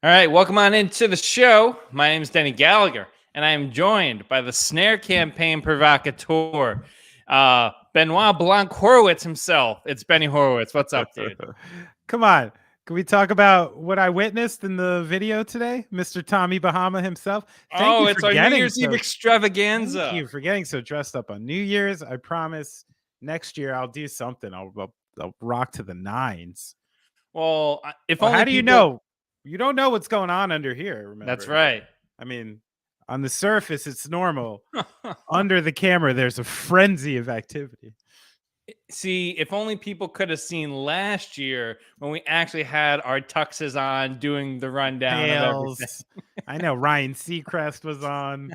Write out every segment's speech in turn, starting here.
All right, welcome on into the show. My name is Denny Gallagher, and I am joined by the snare campaign provocateur, Benoit Blanc Horowitz himself. It's Benny Horowitz. What's up, dude? Come on. Can we talk about what I witnessed in the video today? Mr. Tommy Bahama himself. Thank Oh, you for it's our New getting Year's Eve so thank extravaganza. you for getting so dressed up on New Year's. I promise next year I'll do something. I'll rock to the nines. Well, if Well, only how do you people. know? You don't know what's going on under here, That's remember? right. I mean, on the surface it's normal. Under the camera there's a frenzy of activity. See, if only people could have seen last year when we actually had our tuxes on doing the rundown of everything. Tails. I know Ryan Seacrest was on.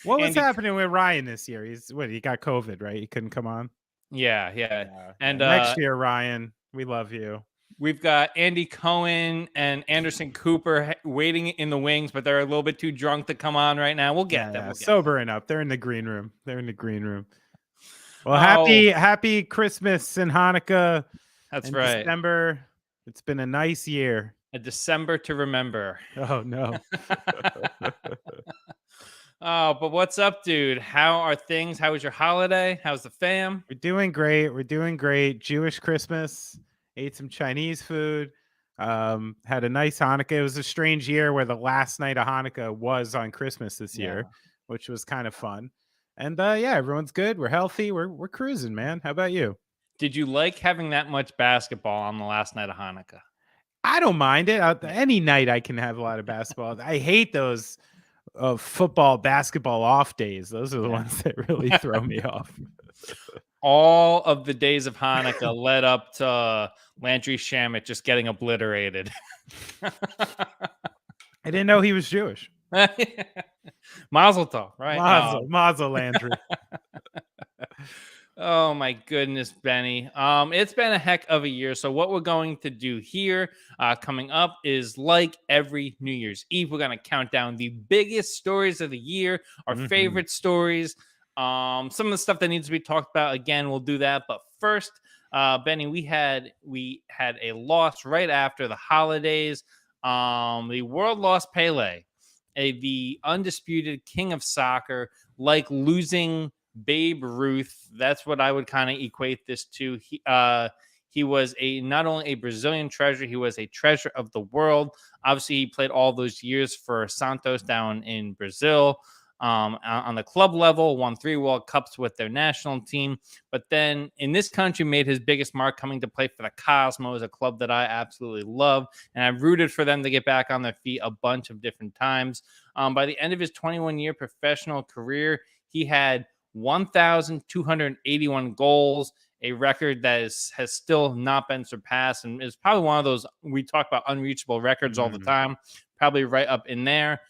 What was Andy, happening with Ryan this year? He got COVID, right? He couldn't come on. yeah. Yeah. And Next year, Ryan, we love you. we've got Andy Cohen and Anderson Cooper waiting in the wings, but they're a little bit too drunk to come on right now. We'll get them. We'll get them. Sobering up. They're in the green room. Well, Oh, happy Christmas and Hanukkah that's and right. December. It's been a nice year. A December to remember. Oh no. Oh, but what's up, dude? How are things? How was your holiday? How's the fam? We're doing great. We're doing great. Jewish Christmas. Ate some Chinese food. Had a nice Hanukkah. It was a strange year where the last night of Hanukkah was on Christmas this year, which was kind of fun. And yeah, everyone's good. We're healthy. We're cruising, man. How about you? Did you like having that much basketball on the last night of Hanukkah? I don't mind it. Any night I can have a lot of basketball. I hate those football, basketball off days. Those are the ones that really throw me off. All of the days of Hanukkah led up to Landry Shamet just getting obliterated. I didn't know he was Jewish. Mazel tov, right? Mazel Landry. Oh my goodness, Benny. It's been a heck of a year. So what we're going to do here coming up is like every New Year's Eve, we're going to count down the biggest stories of the year, our favorite stories, some of the stuff that needs to be talked about. Again, we'll do that. But first, Benny, we had a loss right after the holidays. The world lost Pele, the undisputed king of soccer, like losing Babe Ruth. That's what I would kind of equate this to. He was not only a Brazilian treasure, he was a treasure of the world. Obviously, he played all those years for Santos down in Brazil. On the club level, won 3 World Cups with their national team. But then in this country, made his biggest mark coming to play for the Cosmos, a club that I absolutely love. And I've rooted for them to get back on their feet a bunch of different times. By the end of his 21-year professional career, he had 1,281 goals, a record that has still not been surpassed, and is probably one of those, we talk about unreachable records all the time, probably right up in there.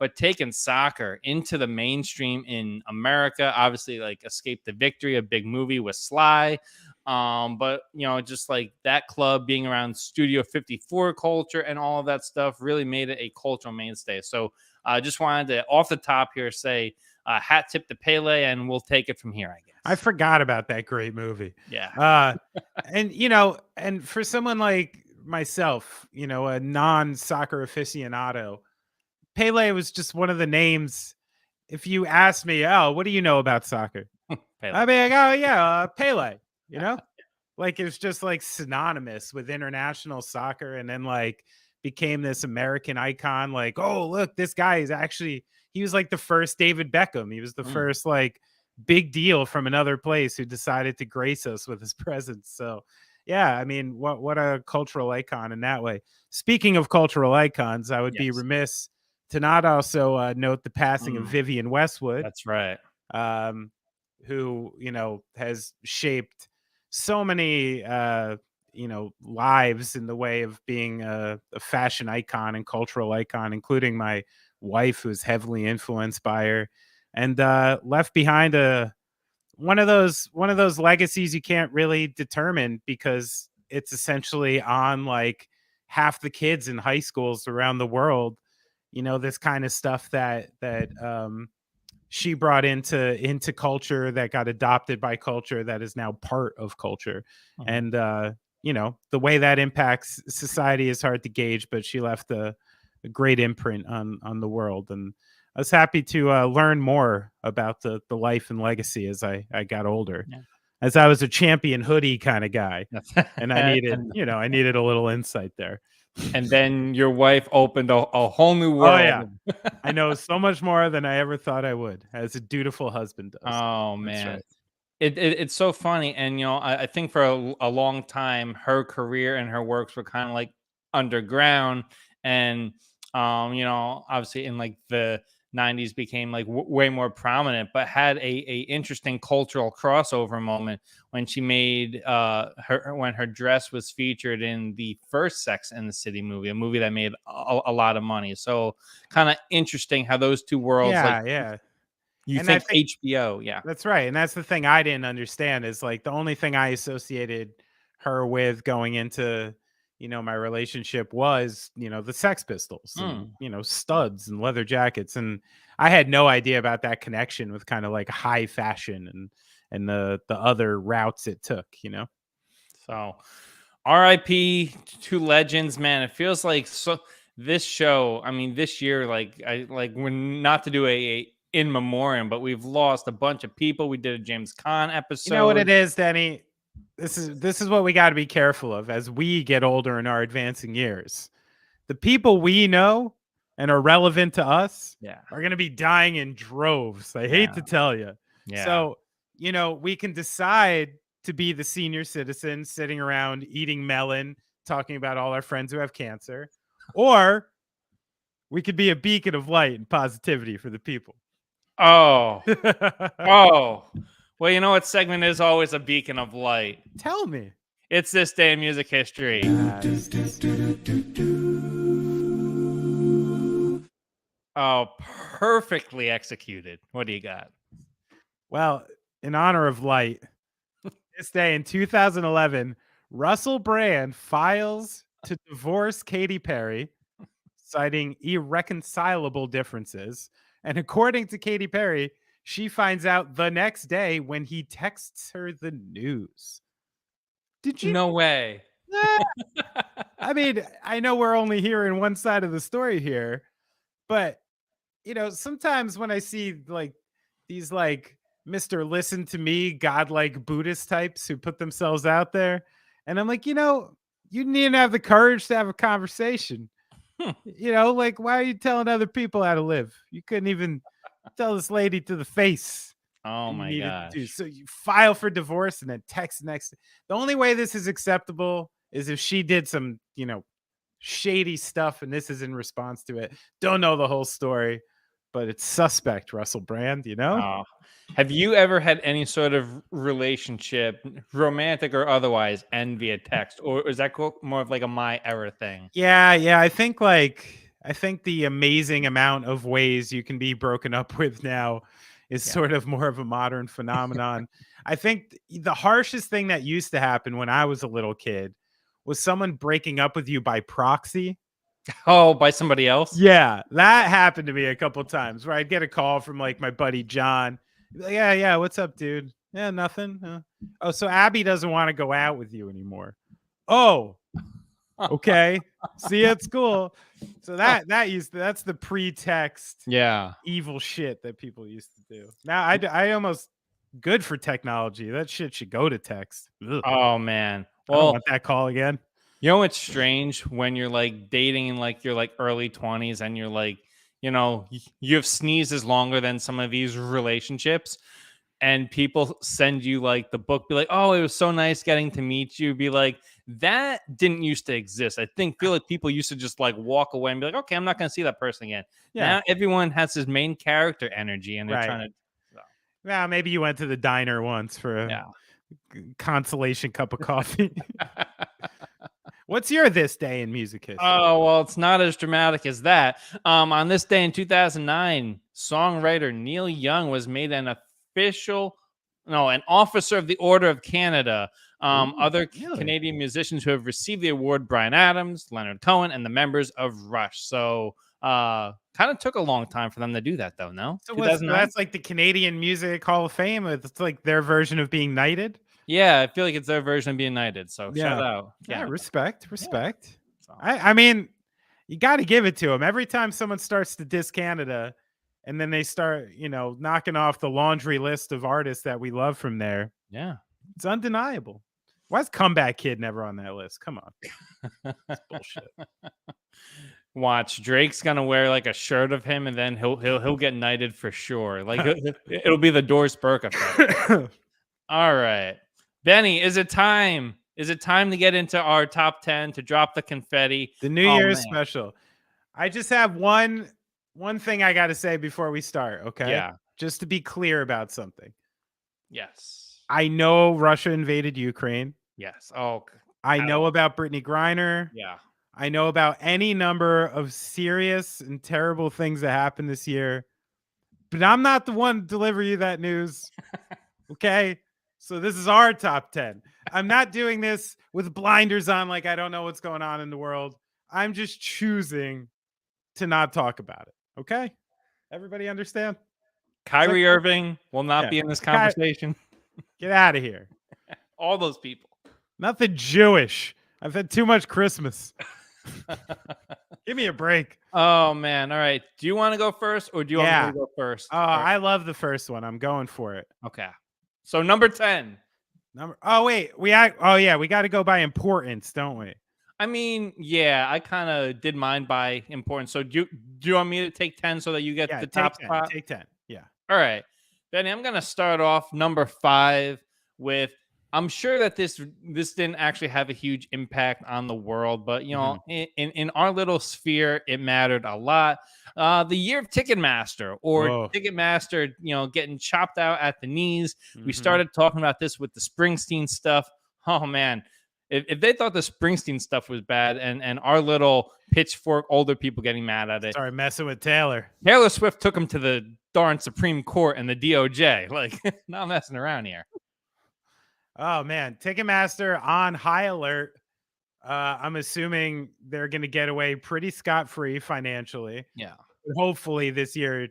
But taking soccer into the mainstream in America, obviously, like Escape to Victory, a big movie with Sly. But just like that club being around Studio 54 culture and all of that stuff really made it a cultural mainstay. So I just wanted to, off the top here, say hat tip to Pele, and we'll take it from here, I guess. I forgot about that great movie. Yeah. And for someone like myself, a non-soccer aficionado, Pele was just one of the names. If you ask me, oh, what do you know about soccer? I'd be like, oh yeah, Pele. Like it's just like synonymous with international soccer, and then like became this American icon. Like, oh look, this guy is actually, he was like the first David Beckham. He was the first like big deal from another place who decided to grace us with his presence. So yeah, I mean, what a cultural icon in that way. Speaking of cultural icons, I would be remiss to not also note the passing of Vivienne Westwood. That's right. Who, has shaped so many, lives in the way of being a fashion icon and cultural icon, including my wife, who's heavily influenced by her, and left behind one of those legacies you can't really determine, because it's essentially on like half the kids in high schools around the world. This kind of stuff that she brought into culture, that got adopted by culture, that is now part of culture. And the way that impacts society is hard to gauge, but she left a great imprint on the world. And I was happy to learn more about the life and legacy as I got older, Yeah. as I was a champion hoodie kind of guy. And I needed, and, I needed a little insight there. and then your wife opened a whole new Oh, world. yeah. I know so much more than I ever thought I would, as a dutiful husband does. Oh That's man. right. It's so funny, and I think for a long time her career and her works were kind of like underground, and obviously in like the 90s became like way more prominent, but had a interesting cultural crossover moment when she made when her dress was featured in the first Sex and the City movie, a movie that made a lot of money. So kind of interesting how those two worlds, like, Yeah, yeah. you And I think think HBO, yeah. that's right, and that's the thing I didn't understand is, like, the only thing I associated her with going into, my relationship was, the Sex Pistols and, Mm. studs and leather jackets, and I had no idea about that connection with kinda, like, high fashion and the other routes it took. So, RIP to legends, man. It feels like so this show, I mean, this year, like we're not to do a in memoriam, but we've lost a bunch of people. We did a James Caan You know what it episode. is, Denny? This is what we gotta be careful of as we get older in our advancing years. The people we know and are relevant to us Yeah. are going to be dying in droves. I hate Yeah. to tell you. Yeah. So, we can decide to be the senior citizen sitting around eating melon, talking about all our friends who have cancer, or we could be a beacon of light and positivity for the people. Oh. Oh. Well, you know what segment is always a beacon of light? Tell me. It's This Day in Music History. Oh, perfectly executed. What do you got? Well, in honor of light, this day in 2011, Russell Brand files to divorce Katy Perry, citing irreconcilable differences. And according to Katy Perry, she finds out the next day when he texts her the news. Did you? No way. Yeah. I mean, I know we're only hearing one side of the story here, but sometimes when I see like these like Mr. Listen to Me, godlike Buddhist types who put themselves out there, and I'm like, you need to have the courage to have a conversation. Like, why are you telling other people how to live? You couldn't even tell this lady to the face Oh that you my needed to do. gosh. So you file for divorce and then text next. The only way this is acceptable is if she did some, shady stuff and this is in response to it. Don't know the whole story, but it's suspect, Russell Brand. Oh. Have you ever had any sort of relationship, romantic or otherwise, end via text, or is that more of like a my era thing? Yeah. I think the amazing amount of ways you can be broken up with now is Yeah. sort of more of a modern phenomenon. I think the harshest thing that used to happen when I was a little kid was someone breaking up with you by proxy. Oh, by somebody else? Yeah, that happened to me a couple times where I'd get a call from like my buddy John. He'd be like, yeah, what's up, dude? Yeah, nothing. Oh, so Abby doesn't want to go out with you anymore. Oh, okay. See you at school. So that's the pretext Yeah. evil shit that people used to do. Now I almost good for technology. That shit should go to text. Ugh, Oh man. I don't Well, want that call again. you know what's strange when you're like dating in like your like early 20s and you're like, you have sneezes longer than some of these relationships, and people send you like the book, be like, oh, it was so nice getting to meet you. Be like, that didn't used to exist. Feel like people used to just like walk away and be like, okay, I'm not going to see that person again. Yeah, Now everyone has his main character energy and they're right. trying to. So, Well, maybe you went to the diner once for a yeah. consolation cup of coffee. What's your this day in music history? Oh, well, it's not as dramatic as that. On this day in 2009, songwriter Neil Young was made an officer of the Order of Canada. Ooh, Other really? Canadian musicians who have received the award: Brian Adams, Leonard Cohen, and the members of Rush. So, kind of took a long time for them to do that, though. No, So 2009. that's like the Canadian Music Hall of Fame. It's like their version of being knighted. Yeah, I feel like it's their version of being knighted. So shout Yeah. out Yeah, Canada. respect. So, I mean, you got to give it to them. Every time someone starts to diss Canada, and then they start, knocking off the laundry list of artists that we love from there, yeah. it's undeniable. Why is Comeback Kid never on that list? Come on, it's bullshit. Watch, Drake's gonna wear like a shirt of him, and then he'll get knighted for sure. Like it'll be the Doris Burke effect. All right, Benny, is it time? Is it time to get into our top 10 to drop the confetti? The New Oh Year's man, special. I just have one thing I got to say before we start, okay? yeah, Just to be clear about something. yes, I know Russia invaded Ukraine. yes. Oh, I know about Brittany Griner. yeah. I know about any number of serious and terrible things that happened this year, but I'm not the one to deliver you that news. Okay? So this is our top 10. I'm not doing this with blinders on like I don't know what's going on in the world. I'm just choosing to not talk about it. Okay? Everybody understand? Kyrie Irving will not be in this conversation. Get out of here. All those people. Nothing Jewish. I've had too much Christmas. Give me a break. Oh man. All right. Do you want to go first, or do you want me to go first? I love the first one. I'm going for it. Okay. So number 10. We got to go by importance, don't we? I mean, yeah, I kind of did mine by importance. So do you want me to take 10 so that you get the top spot? Take 10. Yeah. All right. Benny, I'm going to start off number 5 with, I'm sure that this didn't actually have a huge impact on the world, but in our little sphere, it mattered a lot. The year of Ticketmaster, or Ticketmaster, getting chopped out at the knees. We started talking about this with the Springsteen stuff. Oh man, if they thought the Springsteen stuff was bad, and our little pitchfork older people getting mad at it, sorry, messing with Taylor Swift took him to the darn Supreme Court and the DOJ. Like, not messing around here. Oh man, Ticketmaster on high alert. I'm assuming they're going to get away pretty scot-free financially. Yeah. But hopefully this year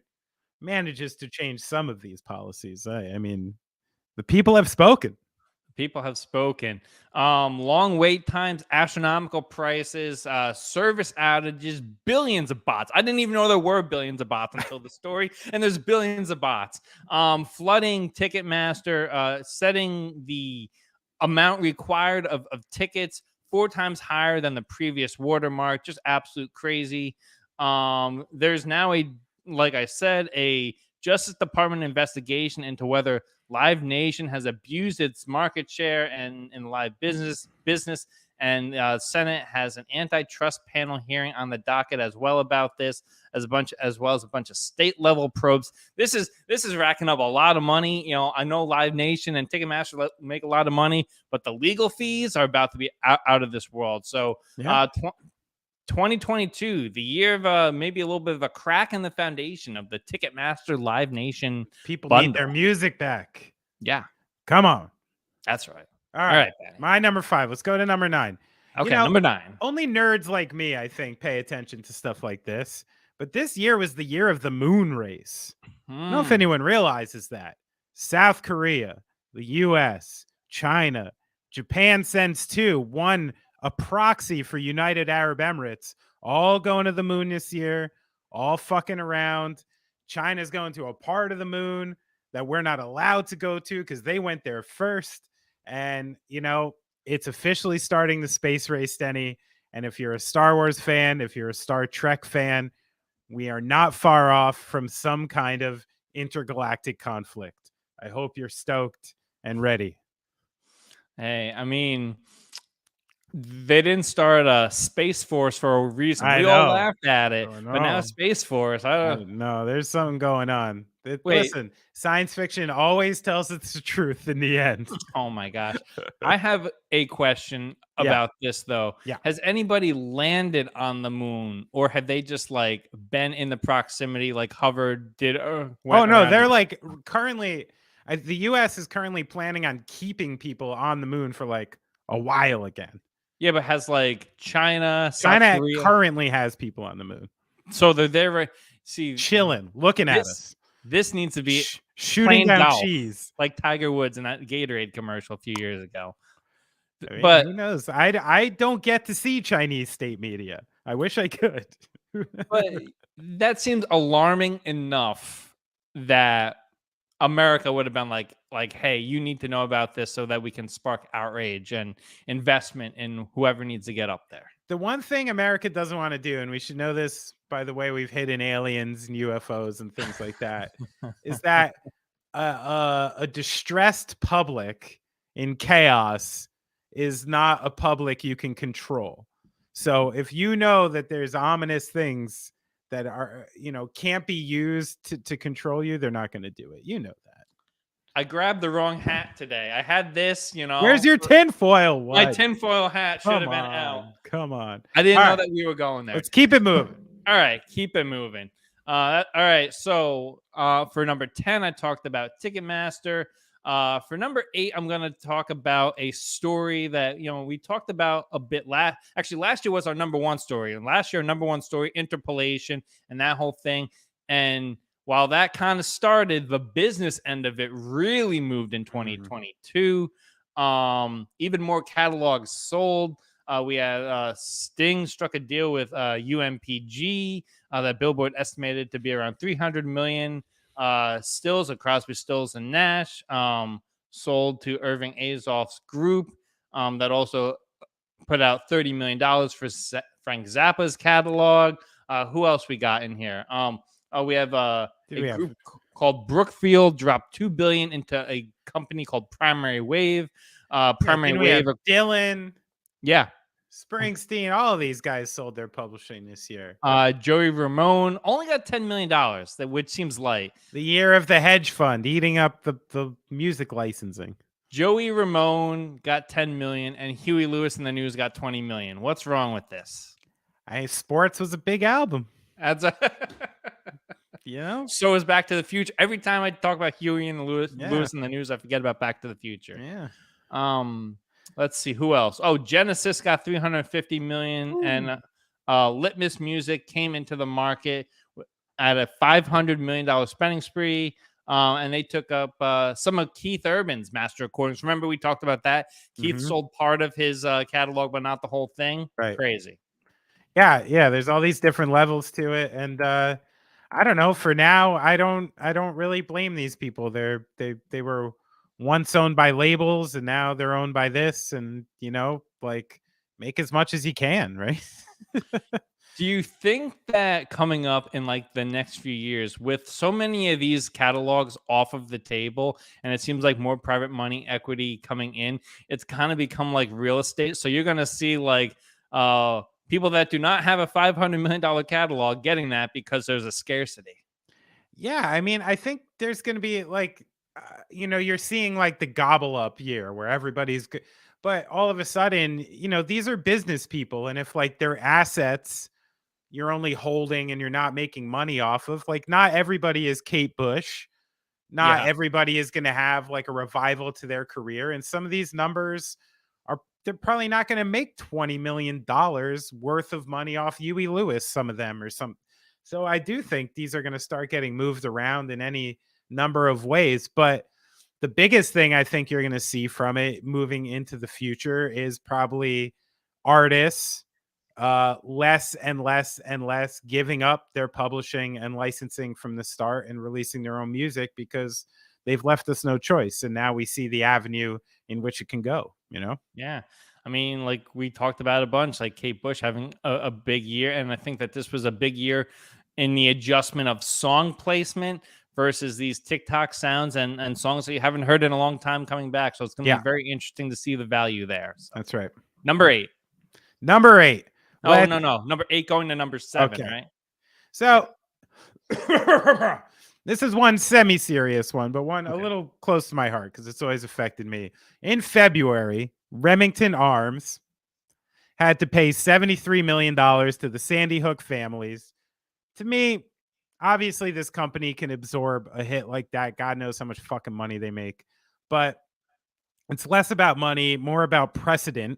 manages to change some of these policies. I mean, the people have spoken. People have spoken. Long wait times, astronomical prices, service outages, billions of bots. I didn't even know there were billions of bots until the story, and there's billions of bots. Flooding Ticketmaster, setting the amount required of tickets 4 times higher than the previous watermark. Just absolute crazy. There's now like I said, a Justice Department investigation into whether Live Nation has abused its market share and in live business, and Senate has an antitrust panel hearing on the docket as well about this, as well as a bunch of state level probes. This is racking up a lot of money. I know Live Nation and Ticketmaster make a lot of money, but the legal fees are about to be out of this world. So, 2022, the year of maybe a little bit of a crack in the foundation of the Ticketmaster Live Nation. People bundle. need their music back. Yeah. Come on. That's right. All right. My number 5. Let's go to number 9. Okay, number 9. Only nerds like me, I think, pay attention to stuff like this. But this year was the year of the moon race. I don't know if anyone realizes that. South Korea, the U.S., China, Japan sends 2, 1 a proxy for United Arab Emirates, all going to the moon this year, all fucking around. China's going to a part of the moon that we're not allowed to go to because they went there first. And, it's officially starting the space race, Denny. And if you're a Star Wars fan, if you're a Star Trek fan, we are not far off from some kind of intergalactic conflict. I hope you're stoked and ready. Hey, I mean, they didn't start a Space Force for a reason. We all laughed at it, but now Space Force. I don't know. There's something going on. Listen, science fiction always tells us the truth in the end. Oh my gosh. I have a question about this though. Yeah. Has anybody landed on the moon, or have they just like been in the proximity, like hovered, they're like currently the US is currently planning on keeping people on the moon for like a while again. Yeah, but has like China currently has people on the moon. So they're there, chilling, looking at us. This needs to be shooting playing down golf, cheese. like Tiger Woods in that Gatorade commercial a few years ago. I mean, But who knows? I don't get to see Chinese state media. I wish I could. but that seems alarming enough that America would have been like, hey, you need to know about this so that we can spark outrage and investment in whoever needs to get up there. The one thing America doesn't want to do, and we should know this by the way we've hidden aliens and UFOs and things like that, is that a distressed public in chaos is not a public you can control. So if you know that there's ominous things that are, can't be used to control you, they're not going to do it. You know that. I grabbed the wrong hat today. I had this, Where's your tinfoil? My tinfoil hat should have been out. Come on. I didn't know that we were going there. Let's keep it moving. All right, keep it moving. All right, so for number 10, I talked about Ticketmaster. For number 8, I'm going to talk about a story that, we talked about a bit last year was our number 1 story. And last year, number 1 story, interpolation and that whole thing. And while that kind of started, the business end of it really moved in 2022. Even more catalogs sold. We had Sting struck a deal with UMPG that Billboard estimated to be around 300 million. Stills of Crosby, Stills, and Nash sold to Irving Azoff's group that also put out $30 million for Frank Zappa's catalog. Who else we got in here? We have a group called Brookfield dropped $2 billion into a company called Primary Wave. Primary Wave. Dylan. Yeah. Springsteen, all of these guys sold their publishing this year. Joey Ramone only got $10 million, which seems light. The year of the hedge fund eating up the music licensing. Joey Ramone got $10 million, and Huey Lewis and the News got $20 million. What's wrong with this? Sports was a big album. That's So is Back to the Future. Every time I talk about Huey and Lewis and the News, I forget about Back to the Future. Yeah. Let's see who else. Oh, Genesis got $350 million. Ooh. And Litmus Music came into the market at a $500 million spending spree. And they took up some of Keith Urban's master recordings. Remember, we talked about that. Keith sold part of his catalog, but not the whole thing. Right. Crazy. Yeah. There's all these different levels to it, and I don't know. For now, I don't really blame these people. They were once owned by labels, and now they're owned by this, and make as much as you can, right? Do you think that coming up in the next few years, with so many of these catalogs off of the table, and it seems like more private money equity coming in, it's kind of become like real estate? So you're going to see people that do not have a $500 million catalog getting that because there's a scarcity. Yeah. I mean, I think there's going to be you're seeing the gobble up year where everybody's good, but all of a sudden, these are business people. And if their assets you're only holding and you're not making money off of, not everybody is Kate Bush. Not everybody is going to have a revival to their career. And some of these numbers they're probably not going to make $20 million worth of money off Huey Lewis, some of them or some. So I do think these are going to start getting moved around in any number of ways. But the biggest thing I think you're going to see from it moving into the future is probably artists less and less and less giving up their publishing and licensing from the start and releasing their own music because they've left us no choice. And now we see the avenue in which it can go, Yeah. I mean, we talked about a bunch, Kate Bush having a big year. And I think that this was a big year in the adjustment of song placement versus these TikTok sounds and songs that you haven't heard in a long time coming back. So it's going to be very interesting to see the value there. So. That's right. Number 8. Oh, no. Number 8 going to number 7, okay. Right? So this is one semi-serious one, but one a little close to my heart because it's always affected me. In February, Remington Arms had to pay $73 million to the Sandy Hook families. To me, obviously, this company can absorb a hit like that. God knows how much fucking money they make. But it's less about money, more about precedent,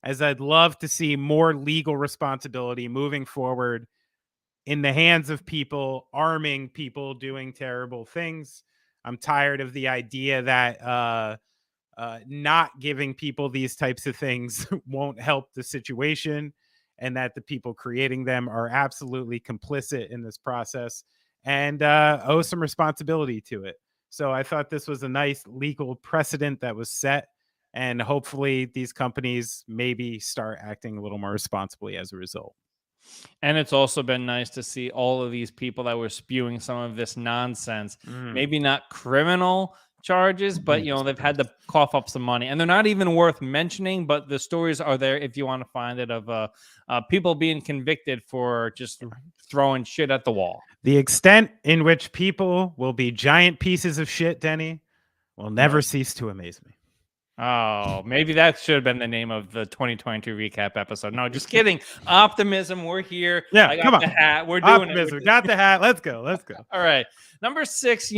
as I'd love to see more legal responsibility moving forward in the hands of people, arming people doing terrible things. I'm tired of the idea that not giving people these types of things won't help the situation, and that the people creating them are absolutely complicit in this process and owe some responsibility to it. So I thought this was a nice legal precedent that was set. And hopefully these companies maybe start acting a little more responsibly as a result. And it's also been nice to see all of these people that were spewing some of this nonsense. Mm. Maybe not criminal charges, but they've had to cough up some money, and they're not even worth mentioning. But the stories are there if you want to find it, of people being convicted for just throwing shit at the wall. The extent in which people will be giant pieces of shit, Denny, will never cease to amaze me. Oh, maybe that should have been the name of the 2022 recap episode. No, just kidding. Optimism. We're here. Yeah, I got come on. the hat. We're doing Optimism. it. Got the hat. Let's go. Let's go. All right. Number 6,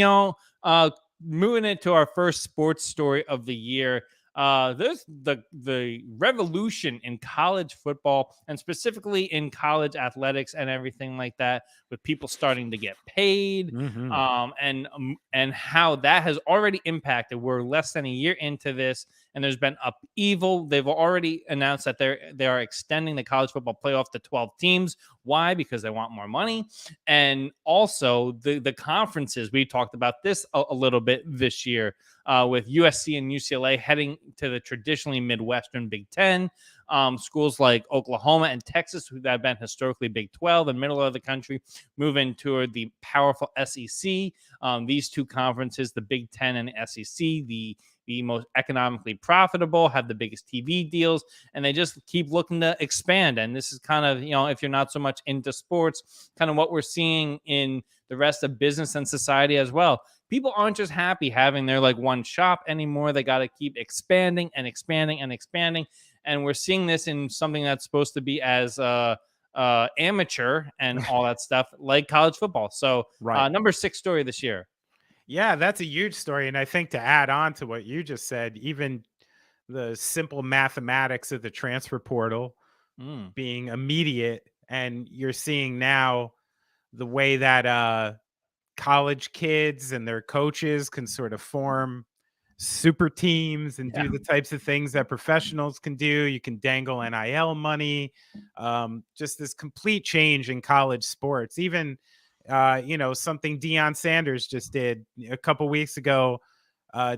moving into our first sports story of the year. There's the revolution in college football, and specifically in college athletics and everything like that, with people starting to get paid, and how that has already impacted. We're less than a year into this, and there's been upheaval. They've already announced that they are extending the college football playoff to 12 teams. Why? Because they want more money. And also the conferences. We talked about this a little bit this year, with USC and UCLA heading to the traditionally Midwestern Big Ten. Schools like Oklahoma and Texas, who have been historically Big 12 and middle of the country, moving toward the powerful SEC. These two conferences, the Big Ten and the SEC, the most economically profitable, have the biggest TV deals, and they just keep looking to expand. And this is kind of, if you're not so much into sports, kind of what we're seeing in the rest of business and society as well. People aren't just happy having their one shop anymore. They got to keep expanding and expanding and expanding. And we're seeing this in something that's supposed to be as amateur and all that stuff, like college football. So number 6 story this year. Yeah, that's a huge story. And I think to add on to what you just said, even the simple mathematics of the transfer portal being immediate, and you're seeing now the way that college kids and their coaches can sort of form super teams and do the types of things that professionals can do. You can dangle NIL money, just this complete change in college sports. Even something Deion Sanders just did a couple weeks ago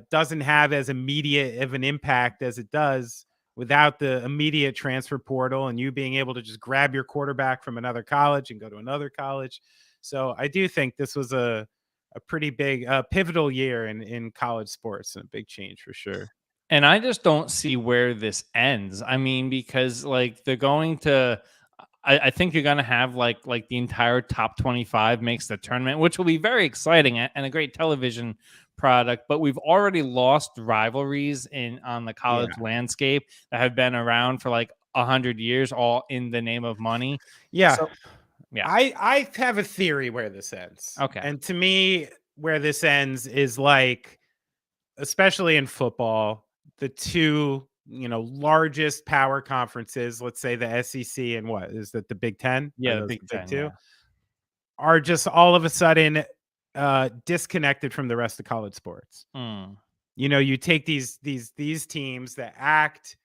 doesn't have as immediate of an impact as it does without the immediate transfer portal and you being able to just grab your quarterback from another college and go to another college. So I do think this was a pretty big pivotal year in college sports, and a big change for sure. And I just don't see where this ends. I mean, because they're going to, I think you're going to have like the entire top 25 makes the tournament, which will be very exciting and a great television product. But we've already lost rivalries on the college landscape that have been around for 100 years, all in the name of money. Yeah. So, I have a theory where this ends. Okay. And to me, where this ends is especially in football, the two largest power conferences, let's say the SEC and what is that, the Big Ten? Yeah, the Big Ten, two, are just all of a sudden disconnected from the rest of college sports. You take these teams that act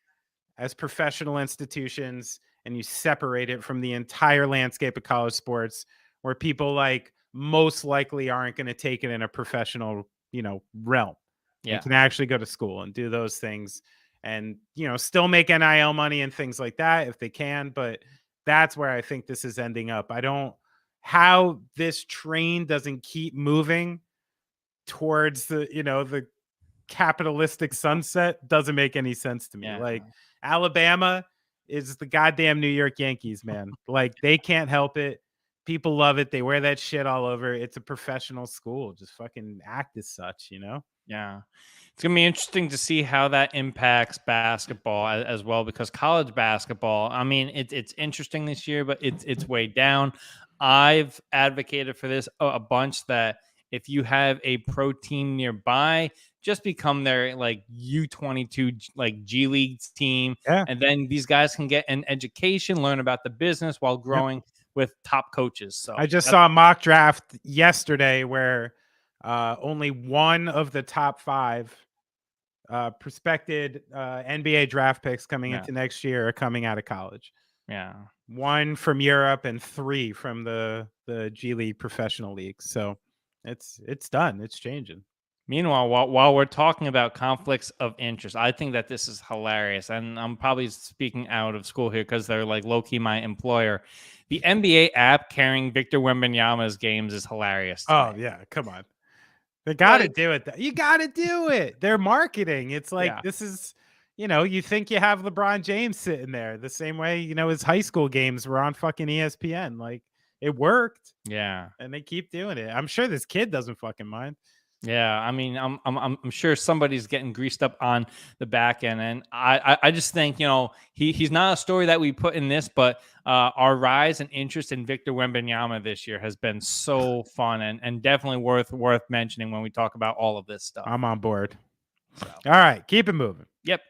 as professional institutions and you separate it from the entire landscape of college sports, where people most likely aren't going to take it in a professional realm. You can actually go to school and do those things and still make NIL money and things like that if they can. But that's where I think this is ending up. How this train doesn't keep moving towards the capitalistic sunset doesn't make any sense to me. Alabama is the goddamn New York Yankees, man. They can't help it. People love it. They wear that shit all over. It's a professional school. Just fucking act as such, Yeah. It's going to be interesting to see how that impacts basketball as well, because college basketball, I mean, it's interesting this year, but it's way down. I've advocated for this a bunch, that if you have a pro team nearby, just become their U22 G League team. And then these guys can get an education, learn about the business while growing with top coaches. So I just saw a mock draft yesterday where only one of the top 5 prospected NBA draft picks coming into next year are coming out of college. Yeah. 1 from Europe and 3 from the G League professional league. So it's done. It's changing. Meanwhile, while we're talking about conflicts of interest, I think that this is hilarious. And I'm probably speaking out of school here because they're like low key my employer. The NBA app carrying Victor Wembanyama's games is hilarious. Oh, yeah. Come on. They got to do it. You got to do it. They're marketing. It's like, this is, you think you have LeBron James sitting there the same way, his high school games were on fucking ESPN. Like, it worked. Yeah. And they keep doing it. I'm sure this kid doesn't fucking mind. Yeah, I mean, I'm sure somebody's getting greased up on the back end, and I just think he's not a story that we put in this, but our rise and interest in Victor Wembanyama this year has been so fun and definitely worth mentioning when we talk about all of this stuff. I'm on board. So. All right, keep it moving. Yep.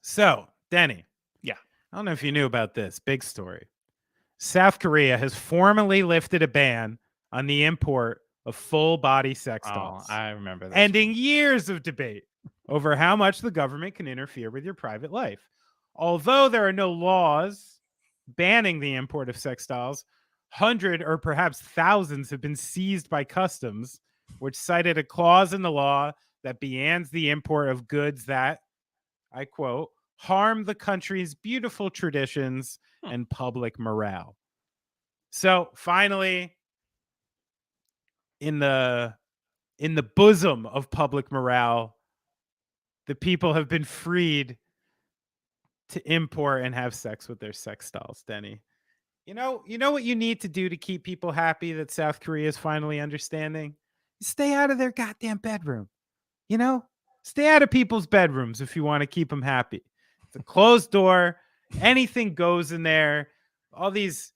So, Denny. Yeah. I don't know if you knew about this big story. South Korea has formally lifted a ban on the import of full-body sex dolls. I remember that. Ending years of debate over how much the government can interfere with your private life. Although there are no laws banning the import of sex dolls, hundreds or perhaps thousands have been seized by customs, which cited a clause in the law that bans the import of goods that, I quote, harm the country's beautiful traditions and public morale. So finally, in the bosom of public morale, the people have been freed to import and have sex with their sex dolls, Denny. You know what you need to do to keep people happy that South Korea is finally understanding? Stay out of their goddamn bedroom. Stay out of people's bedrooms if you want to keep them happy. It's a closed door. Anything goes in there. All these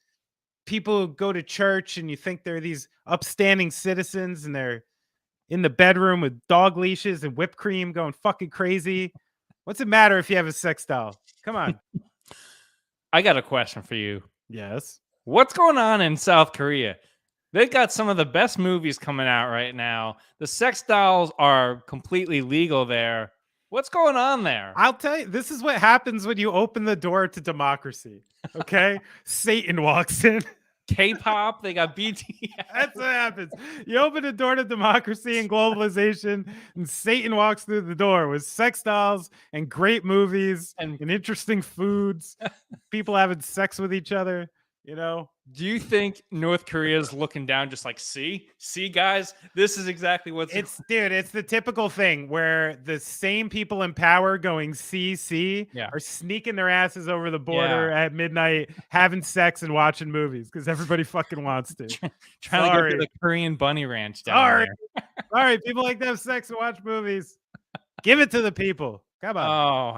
people who go to church and you think they're these upstanding citizens and they're in the bedroom with dog leashes and whipped cream going fucking crazy. What's it matter if you have a sex doll? Come on. I got a question for you. Yes. What's going on in South Korea? They've got some of the best movies coming out right now. The sex dolls are completely legal there. What's going on there? I'll tell you, this is what happens when you open the door to democracy. Okay? Satan walks in. K-pop, they got BTS. That's what happens. You open the door to democracy and globalization, and Satan walks through the door with sex dolls and great movies and interesting foods, people having sex with each other. Do you think North Korea's looking down just like, see guys, this is exactly what's it's the typical thing where the same people in power going see are sneaking their asses over the border at midnight, having sex and watching movies because everybody fucking wants to. Trying to go to the Korean bunny ranch down there. Sorry, people like to have sex and watch movies. Give it to the people. Come on.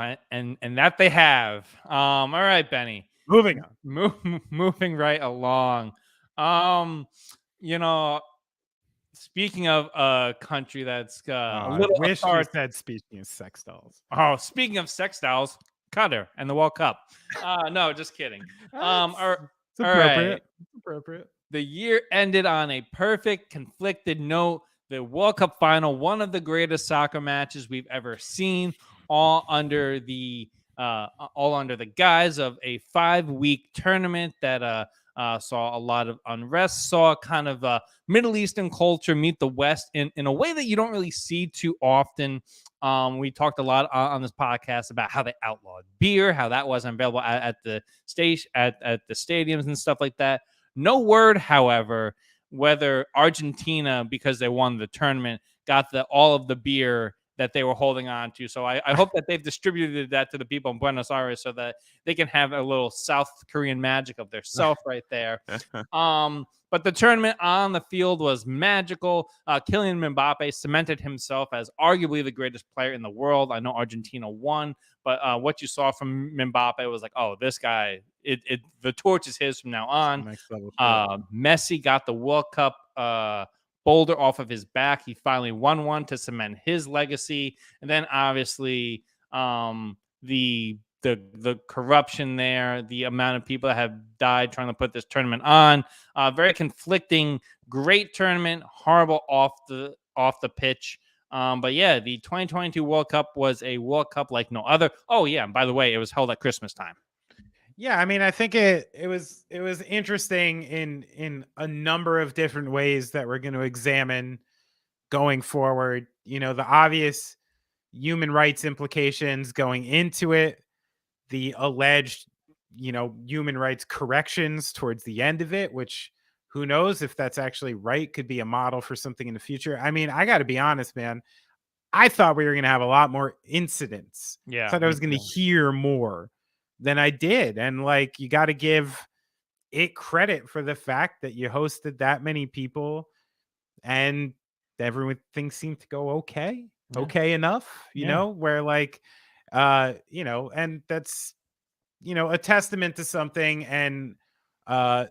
Oh, and that they have. All right, Benny. Moving on. Moving right along. Speaking of a country that's a little I wish you said speaking of sex dolls. Oh, speaking of sex dolls, Qatar and the World Cup. No, just kidding. It's appropriate. It's appropriate. The year ended on a perfect, conflicted note. The World Cup final, one of the greatest soccer matches we've ever seen, all under the guise of a 5-week tournament that saw a lot of unrest, saw kind of Middle Eastern culture meet the West in a way that you don't really see too often. We talked a lot on this podcast about how they outlawed beer, how that wasn't available at the station, at the stadiums and stuff like that. No word, however, whether Argentina, because they won the tournament, got all of the beer that they were holding on to. So I hope that they've distributed that to the people in Buenos Aires so that they can have a little South Korean magic of their self right there. But the tournament on the field was magical. Kylian Mbappe cemented himself as arguably the greatest player in the world. I know Argentina won, but what you saw from Mbappe was like, oh, this guy, the torch is his from now on. Messi got the World Cup boulder off of his back. He finally won one to cement his legacy. And then obviously the the corruption there, the amount of people that have died trying to put this tournament on. Very conflicting. Great tournament. Horrible off the pitch. But yeah, the 2022 World Cup was a World Cup like no other. Oh yeah, and by the way, it was held at Christmas time. Yeah, I mean, I think it was interesting in a number of different ways that we're going to examine going forward. You know, the obvious human rights implications going into it, the alleged, human rights corrections towards the end of it, which who knows if that's actually right, could be a model for something in the future. I mean, I got to be honest, man. I thought we were going to have a lot more incidents. I Yeah, thought I me was going to too. hear more than I did. And like, you got to give it credit for the fact that you hosted that many people and everything seemed to go okay, Yeah, okay enough, yeah. where like, and that's, a testament to something. And uh,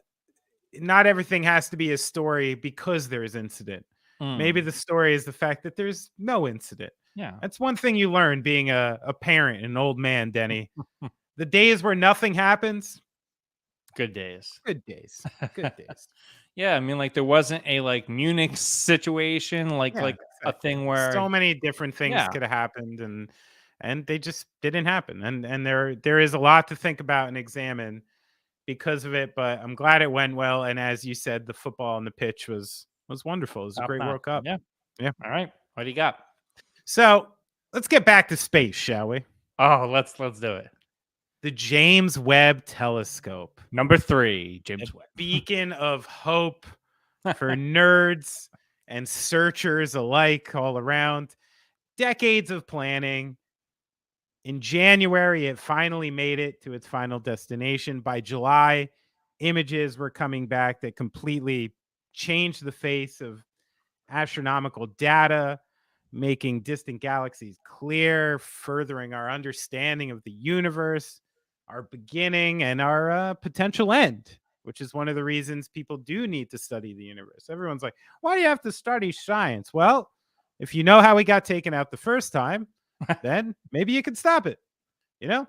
not everything has to be a story because there's incident. Maybe Mm, the story is the fact that there's no incident. yeah. That's one thing you learn being a parent, an old man, Denny. The days where nothing happens, Good days. good days. Good days. Yeah, I mean, like there wasn't a like Munich situation, Yeah, like a exactly. thing where So many different things yeah, could have happened and they just didn't happen. And there is a lot to think about and examine because of it, but I'm glad it went well. And as you said, the football on the pitch was wonderful. It was a top great notch. World Cup. Yeah. Yeah. All right. What do you got? So let's get back to space, shall we? Oh, let's do it. The James Webb Telescope, Number 3, a James Webb. beacon of hope for nerds and searchers alike all around. Decades of planning. In January, it finally made it to its final destination. By July, images were coming back that completely changed the face of astronomical data, making distant galaxies clear, furthering our understanding of the universe, our beginning, and our potential end, which is one of the reasons people do need to study the universe. Everyone's like, why do you have to study science? Well, if you know how we got taken out the first time, then maybe you can stop it, you know?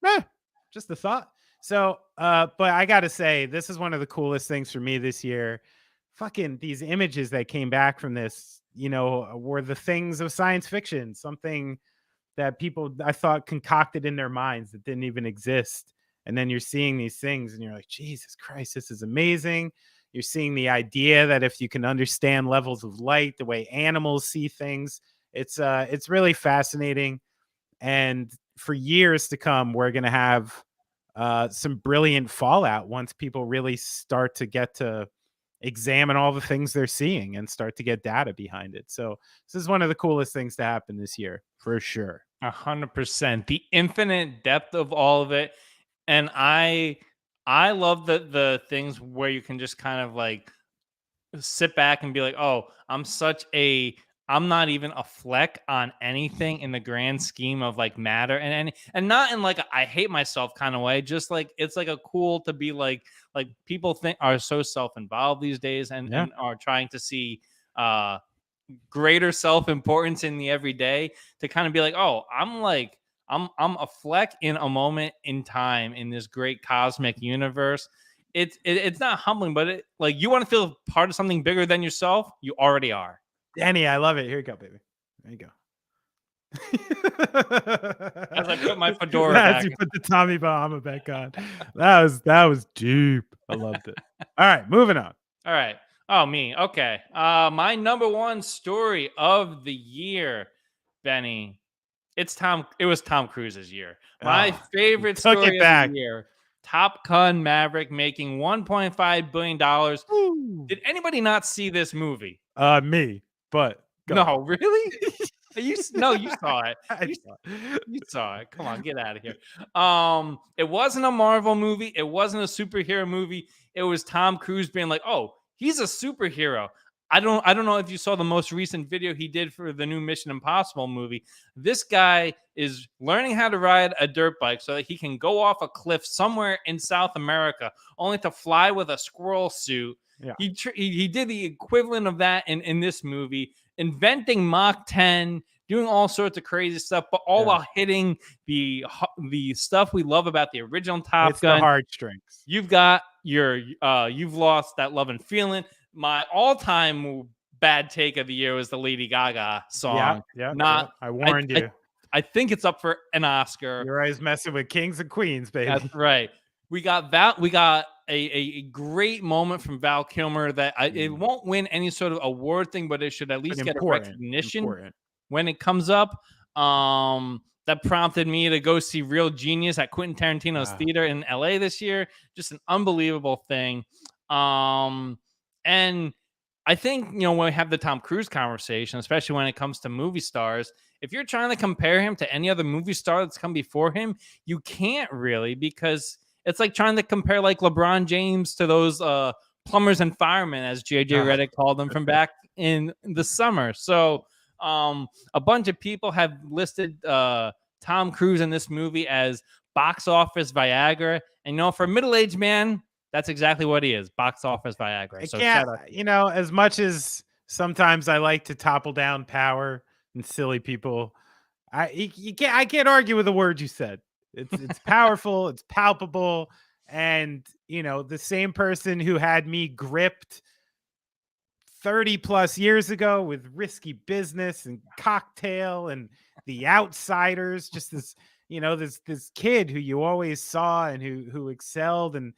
Eh, just a thought. So, but I got to say, this is one of the coolest things for me this year. Fucking these images that came back from this, were the things of science fiction, something that people I thought concocted in their minds that didn't even exist. And then you're seeing these things and you're like, Jesus Christ, this is amazing. You're seeing the idea that if you can understand levels of light, the way animals see things, it's really fascinating. And for years to come, we're going to have some brilliant fallout once people really start to get to examine all the things they're seeing and start to get data behind it. So this is one of the coolest things to happen this year for sure. 100%. The infinite depth of all of it. And I love the things where you can just kind of like sit back and be like, "Oh, I'm not even a fleck on anything in the grand scheme of like matter and not in like I hate myself kind of way, just like it's like a cool to be like people think are so self-involved these days Yeah. and are trying to see uh greater self-importance in the everyday to kind of be like, "Oh, I'm a fleck in a moment in time in this great cosmic universe." It's not humbling, but it like you want to feel part of something bigger than yourself, you already are. Danny, I love it. Here you go, baby. There you go. As I put my fedora As back. you put the Tommy Bahama back on. That was deep. I loved it. All right, moving on. All right. Oh, me. Okay. My number one story of the year, Benny. It was Tom Cruise's year. My Oh, you favorite took it story of the back. year. Top Gun Maverick making $1.5 billion. Woo. Did anybody not see this movie? Me, but go No, ahead. really? No, you saw it. I You saw you it. saw it. Come on, get out of here. It wasn't a Marvel movie. It wasn't a superhero movie. It was Tom Cruise being like, "Oh, he's a superhero." I don't know if you saw the most recent video he did for the new Mission Impossible movie. This guy is learning how to ride a dirt bike so that he can go off a cliff somewhere in South America, only to fly with a squirrel suit. Yeah. He did the equivalent of that in this movie, inventing Mach 10, doing all sorts of crazy stuff, but all while hitting the stuff we love about the original Top It's the Gun. heartstrings. You've got your You've Lost That Love and Feeling. My all-time bad take of the year was the Lady Gaga song. Yeah. I warned you. I think it's up for an Oscar. You're always messing with kings and queens, baby. That's right. We got a great moment from Val Kilmer that it won't win any sort of award thing, but it should at least get a recognition when it comes up. That prompted me to go see Real Genius at Quentin Tarantino's theater in LA this year. Just an unbelievable thing. And I think, when we have the Tom Cruise conversation, especially when it comes to movie stars, if you're trying to compare him to any other movie star that's come before him, you can't really, because it's like trying to compare like LeBron James to those plumbers and firemen, as JJ Redick called them from back in the summer. So a bunch of people have listed Tom Cruise in this movie as box office Viagra. And, for a middle-aged man, that's exactly what he is, box office Viagra. So as much as sometimes I like to topple down power and silly people, I can't argue with the word you said. It's powerful, it's palpable, and the same person who had me gripped 30 plus years ago with Risky Business and Cocktail and The Outsiders, just this this kid who you always saw and who excelled and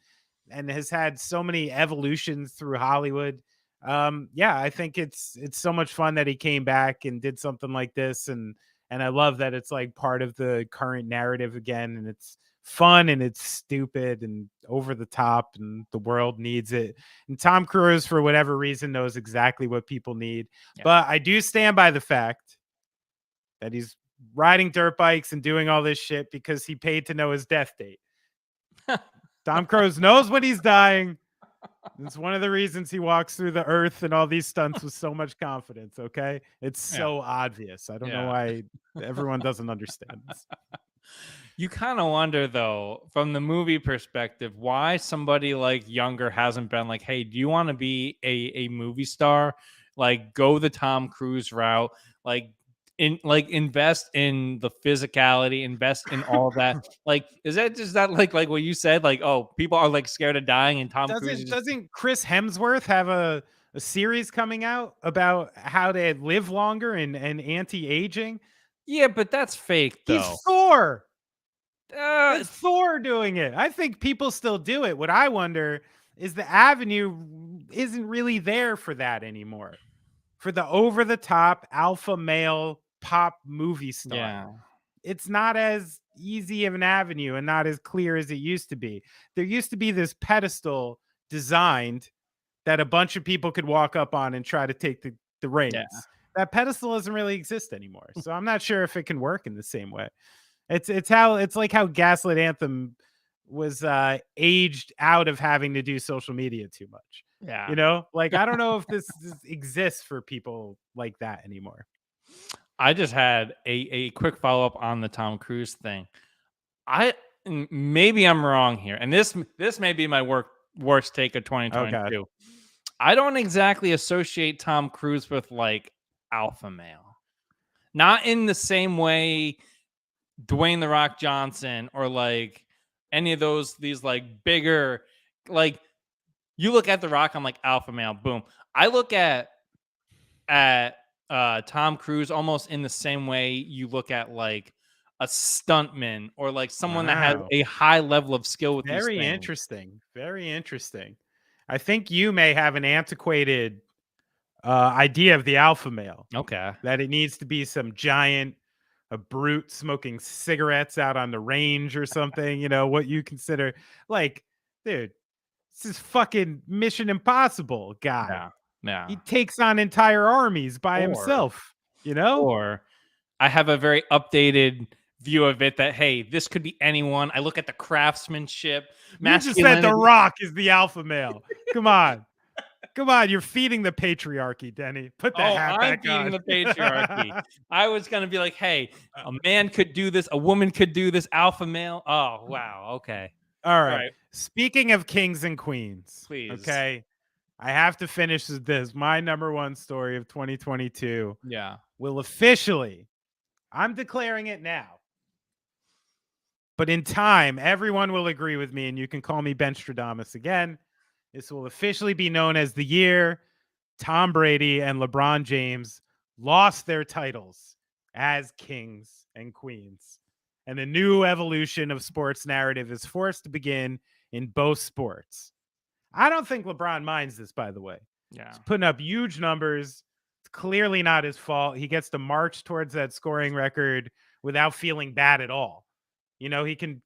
has had so many evolutions through Hollywood. I think it's so much fun that he came back and did something like this, and I love that it's like part of the current narrative again, and it's fun and it's stupid and over the top, and the world needs it. And Tom Cruise, for whatever reason, knows exactly what people need. But I do stand by the fact that he's riding dirt bikes and doing all this shit because he paid to know his death date. Tom Cruise knows when he's dying. It's one of the reasons he walks through the earth and all these stunts with so much confidence. Okay. It's so obvious. I don't know why everyone doesn't understand this. You kind of wonder, though, from the movie perspective, why somebody like younger hasn't been like, hey, do you want to be a movie star? Like, go the Tom Cruise route. Invest in the physicality, invest in all that. Is that like what you said? Like, oh, people are like scared of dying, and Tom Cruise doesn't Chris Hemsworth have a series coming out about how to live longer and anti-aging? Yeah, but that's fake though. He's Thor. It's Thor doing it. I think people still do it. What I wonder is the avenue isn't really there for that anymore. For the over-the-top alpha male pop movie star. It's not as easy of an avenue and not as clear as it used to be. There used to be this pedestal designed that a bunch of people could walk up on and try to take the reins. That pedestal doesn't really exist anymore. So I'm not sure if it can work in the same way. It's like how Gaslight Anthem was aged out of having to do social media too much. I don't know if this exists for people like that anymore. I just had a quick follow-up on the Tom Cruise thing. Maybe I'm wrong here, and this may be my worst take of 2022. I don't exactly associate Tom Cruise with like alpha male. Not in the same way Dwayne The Rock Johnson or like any of these like bigger, like you look at The Rock, I'm like alpha male, boom. I look at Tom Cruise almost in the same way you look at like a stuntman or like someone that has a high level of skill with these things. Very interesting. I think you may have an antiquated idea of the alpha male. Okay. That it needs to be some giant, a brute smoking cigarettes out on the range or something, what you consider like, dude, this is fucking Mission Impossible guy. Yeah. He takes on entire armies by himself, Or I have a very updated view of it that, hey, this could be anyone. I look at the craftsmanship. You just said The Rock is the alpha male. Come on. You're feeding the patriarchy, Denny. Put that hat back on. I'm feeding the patriarchy. I was going to be like, hey, a man could do this. A woman could do this. Alpha male. Oh, wow. Okay. All right. Speaking of kings and queens. Please. Okay. I have to finish this. My number one story of 2022 will officially I'm declaring it now. But in time, everyone will agree with me, and you can call me Ben Stradamus again. This will officially be known as the year Tom Brady and LeBron James lost their titles as kings and queens. And a new evolution of sports narrative is forced to begin in both sports. I don't think LeBron minds this, by the way. Yeah. He's putting up huge numbers. It's clearly not his fault. He gets to march towards that scoring record without feeling bad at all. You know, he can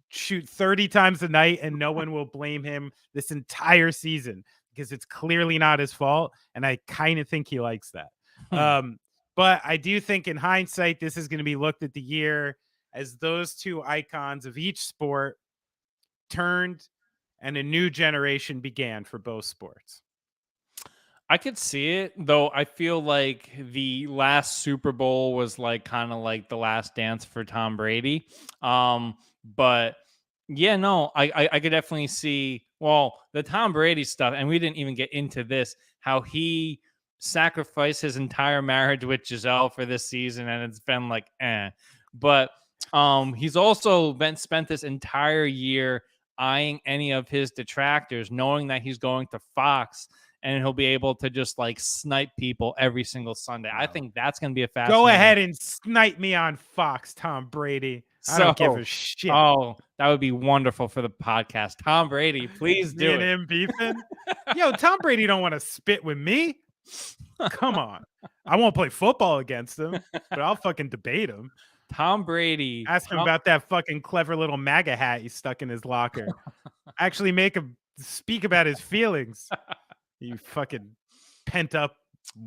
shoot 30 times a night and no one will blame him this entire season because it's clearly not his fault. And I kind of think he likes that. But I do think in hindsight, this is going to be looked at the year as those two icons of each sport turned and a new generation began for both sports. I could see it, though. I feel like the last Super Bowl was like kind of like the last dance for Tom Brady. But yeah, no, I could definitely see, well, the Tom Brady stuff, and we didn't even get into this, how he sacrificed his entire marriage with Giselle for this season, and it's been like, eh. But he's also spent this entire year eyeing any of his detractors, knowing that he's going to Fox and he'll be able to just like snipe people every single Sunday. I think that's going to be a fascinating. Go ahead and snipe me on Fox, Tom Brady. I don't give a shit. Oh, that would be wonderful for the podcast. Tom Brady, please do me it. And him beefing. Yo, Tom Brady don't want to spit with me. Come on. I won't play football against him, but I'll fucking debate him. Tom Brady. Ask him about that fucking clever little MAGA hat he stuck in his locker. Actually make him speak about his feelings. You fucking pent up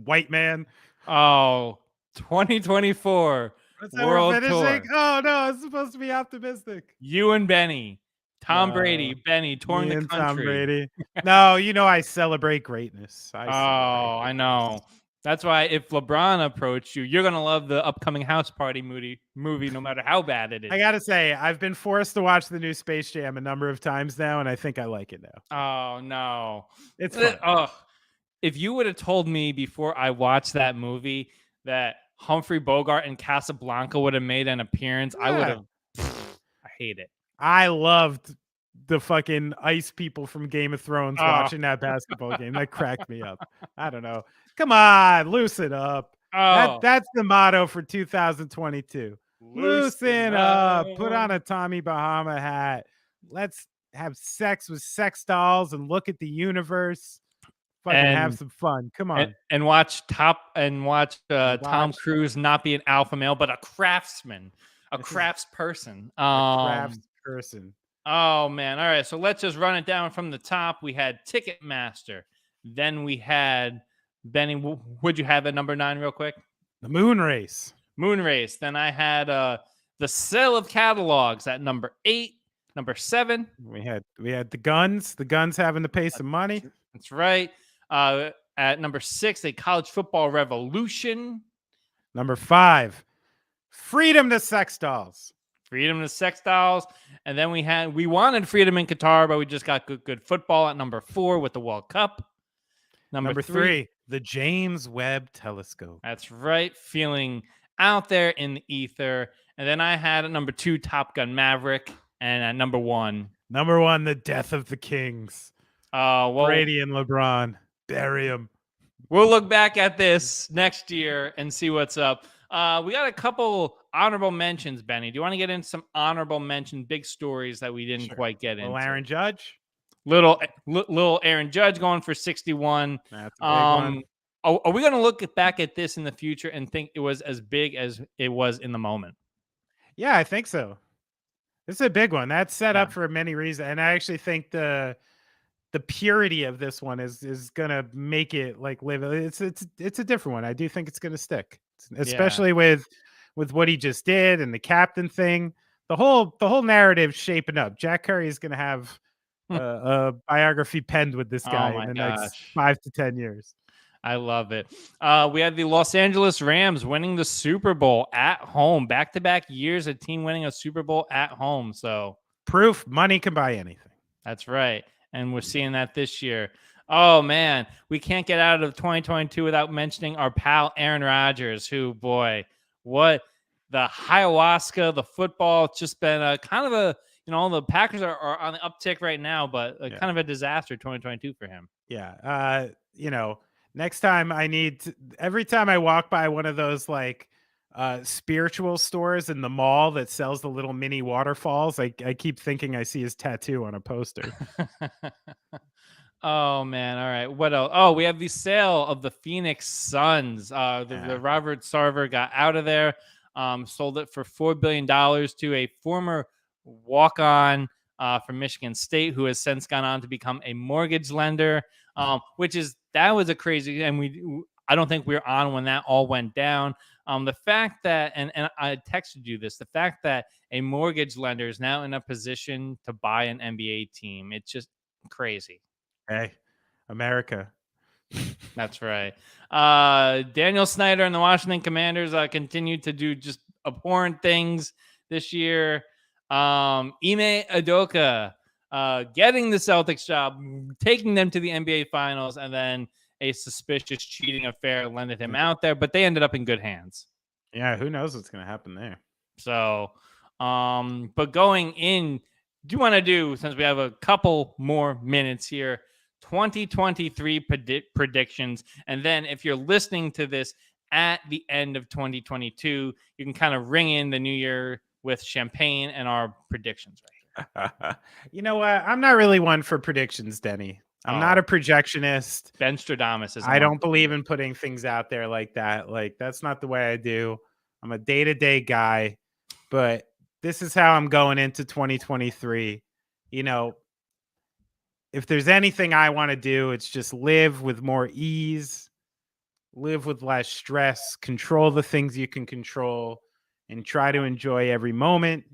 white man. Oh, 2024 World Tour. Oh, no, it's supposed to be optimistic. You and Benny. Tom Brady, Benny, touring the country. Tom Brady. No, you know I celebrate greatness. I know. That's why if LeBron approached you, you're going to love the upcoming House Party movie no matter how bad it is. I got to say, I've been forced to watch the new Space Jam a number of times now, and I think I like it now. Oh, no. It's fun. If you would have told me before I watched that movie that Humphrey Bogart and Casablanca would have made an appearance, I would have. I hate it. I loved the fucking ice people from Game of Thrones watching that basketball game. That cracked me up. I don't know. Come on, loosen up. That's the motto for 2022. Loosen up. Put on a Tommy Bahama hat. Let's have sex with sex dolls and look at the universe. Fucking have some fun. Come on. And watch Tom Cruise not be an alpha male, but a craftsman, a craftsperson. Craftsperson. Oh, man. All right. So let's just run it down from the top. We had Ticketmaster. Then we had Benny. Would you have at number 9 real quick? The Moon Race. Then I had the sale of catalogs at number 8. Number 7. We had the guns. The guns having to pay some money. That's right. At number 6, a college football revolution. Number 5, freedom to sex dolls. Freedom to sex dolls. And then we wanted freedom in Qatar, but we just got good football at number 4 with the World Cup. Number 3, the James Webb Telescope. That's right. Feeling out there in the ether. And then I had at number 2, Top Gun Maverick. And at number 1, the death of the kings. Brady and LeBron. Bury him. We'll look back at this next year and see what's up. We got a couple honorable mentions, Benny. Do you want to get into some honorable mention, big stories that we didn't quite get into? Aaron Judge? Little Aaron Judge going for 61. That's a big one. Are we going to look back at this in the future and think it was as big as it was in the moment? Yeah, I think so. This is a big one. That's set up for many reasons. And I actually think the purity of this one is gonna make it like live. It's a different one. I do think it's gonna stick, especially with what he just did and the captain thing. The whole narrative shaping up. Jack Curry is gonna have a biography penned with this guy in the next 5 to 10 years. I love it. We had the Los Angeles Rams winning the Super Bowl at home. Back-to-back years, a team winning a Super Bowl at home. So proof money can buy anything. That's right. And we're seeing that this year. Oh, man. We can't get out of 2022 without mentioning our pal Aaron Rodgers, who, boy, what the ayahuasca, the football, it's just been a kind of a, the Packers are on the uptick right now, but kind of a disaster 2022 for him. Yeah. Next time every time I walk by one of those like spiritual stores in the mall that sells the little mini waterfalls, I keep thinking I see his tattoo on a poster. Oh man! All right, what else? Oh, we have the sale of the Phoenix Suns. The Robert Sarver got out of there, sold it for $4 billion to a former walk-on from Michigan State, who has since gone on to become a mortgage lender. That was a crazy, and I don't think we were on when that all went down. The fact that, and I texted you this, the fact that a mortgage lender is now in a position to buy an NBA team, it's just crazy. Hey, America. That's right. Daniel Snyder and the Washington Commanders continued to do just abhorrent things this year. Ime Udoka getting the Celtics job, taking them to the NBA Finals, and then a suspicious cheating affair landed him out there, but they ended up in good hands. Yeah, who knows what's going to happen there. So, but going in, do you want to do, since we have a couple more minutes here, 2023 predictions, and then if you're listening to this at the end of 2022, you can kind of ring in the new year with champagne and our predictions right here. You know what? I'm not really one for predictions, Denny. I'm not a projectionist. Ben Stradamus is. I don't believe in putting things out there like that. Like, that's not the way I do. I'm a day-to-day guy, but this is how I'm going into 2023. If there's anything I want to do, it's just live with more ease, live with less stress, control the things you can control, and try to enjoy every moment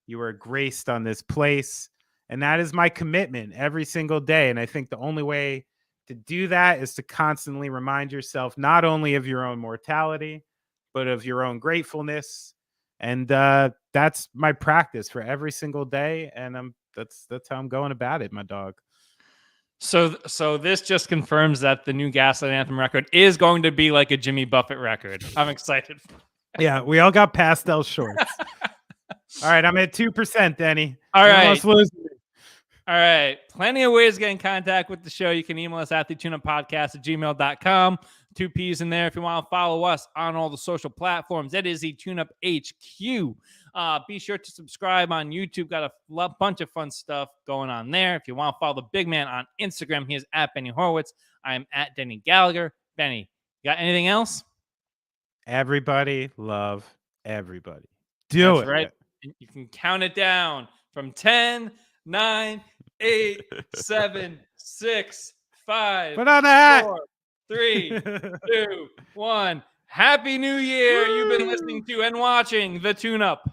you are graced on this place. And that is my commitment every single day. And I think the only way to do that is to constantly remind yourself not only of your own mortality, but of your own gratefulness. And that's my practice for every single day. And that's how I'm going about it, my dog. So this just confirms that the new Gaslight Anthem record is going to be like a Jimmy Buffett record. I'm excited. Yeah, we all got pastel shorts. All right, I'm at 2%, Denny. All right. All right. Plenty of ways to get in contact with the show. You can email us at thetuneuppodcast@gmail.com. 2 P's in there if you want to follow us on all the social platforms. That is the TuneUp HQ. Be sure to subscribe on YouTube. Got a bunch of fun stuff going on there. If you want to follow the big man on Instagram, he is at Benny Horowitz. I am at Deny Gallagher. Benny, you got anything else? Everybody love everybody. Do it. Right. You can count it down from 10, 9, 8, 7, 6, 5, Put on the hat. 4, 3, 2, 1. Happy New Year. You've been listening to and watching The Tune Up.